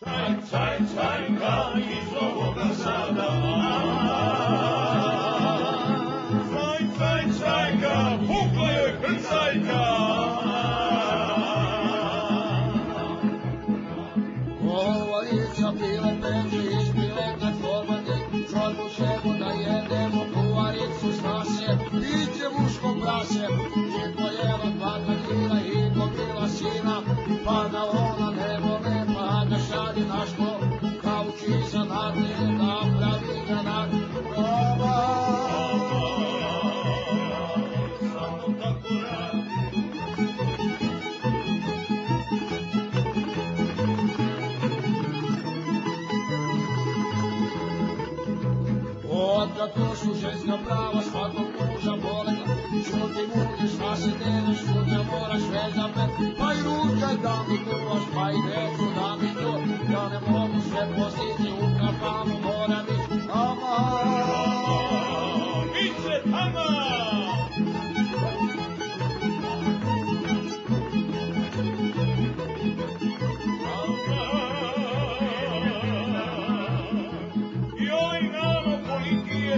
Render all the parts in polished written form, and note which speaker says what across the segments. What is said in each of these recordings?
Speaker 1: Cajka iz Novoga Sada. Cajka, pukla joj krcajka.
Speaker 2: Govorica bile peče, ispile kad slobodi, čorbu šebu da jedemo, kuvaricu s naše, piće muško prase, ti pojela dva takvila i popila sina, pa da ona ne vole, pa da šalje na ško, kao čiza nadne, da pravi ga nad doma.
Speaker 1: Samo tako radi.
Speaker 2: Otkad to su ženska prava, svakog muža bolena, šuti muži, šta se deliš, šutnja moraš vezame, pa i ruke da mi duvaš, pa i neću da mi to, ja ne mogu sve postići, u kafanu moram ići, ama.
Speaker 1: Biće tama!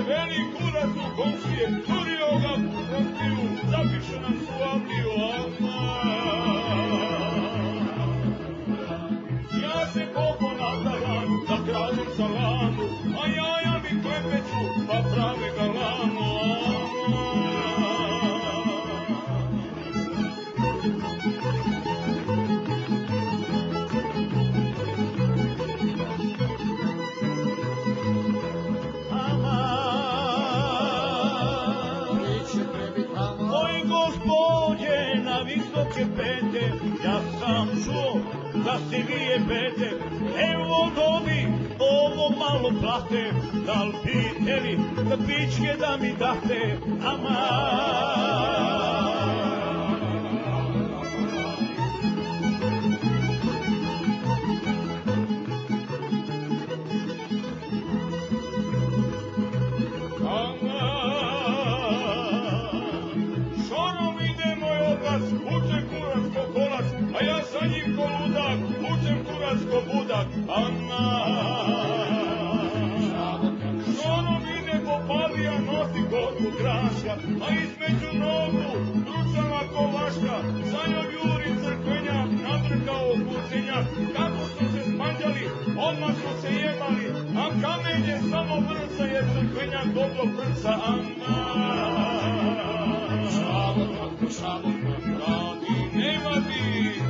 Speaker 1: Veli kurac u komšije, turio ga u frontiju, zapiše nam su avliju, ja se kopo na talanu, da krađem salanu, a jaja mi klepeću, pa prave galanu, visoke pete, ja sam čuo da se vi jebete, evo dobi, ovo malo plate, da li pite li, da pičke da mi date, učem kurac ko kolac, a ja sa njim ko ludak, učem kurac ko budak, Šonom ide po palija, nosi godku graška, a između nogu ručava ko vaška, za njom juri crkvenja, nabrkao kućenja, kako su se spanđali, odmah su se jebali, a kamen je samo vrca, jer crkvenja dobro vrca, Šabo, radi, nema ti.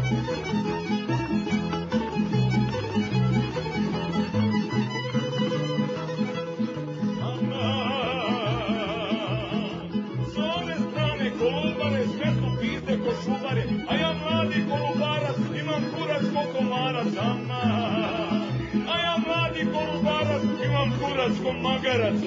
Speaker 1: S ove strane kolubare, sve su pizde ko šubare, a ja mladi kolubarac, imam kurac ko komarac, a ja mladi kolubarac, imam kurac ko magarac,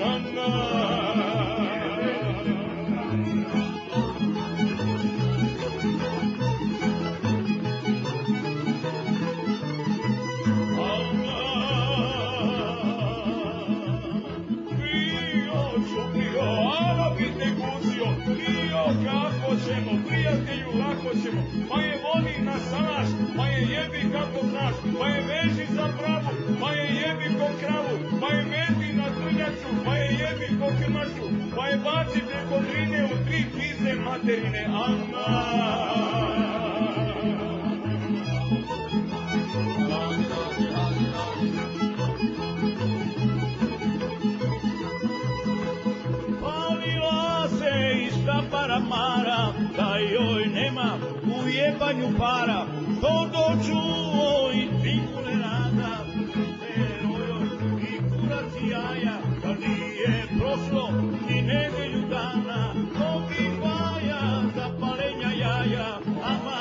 Speaker 1: kako ćemo, prijatelju, lako ćemo, pa je vodi na salaš, pa je jebi kako znaš, pa je veži za bravu, pa je jebi ko kravu, pa je meti na trnjaču, pa je jebi ko krmaču, pa je baci preko drine u 3 pizde materine, Paramara, da joj nema u jebanju para, to dočuo i tikule rada, joj i kurac i jaja, kad nije prošlo ni nedelju dana, to bi vaja za palenja jaja, ama.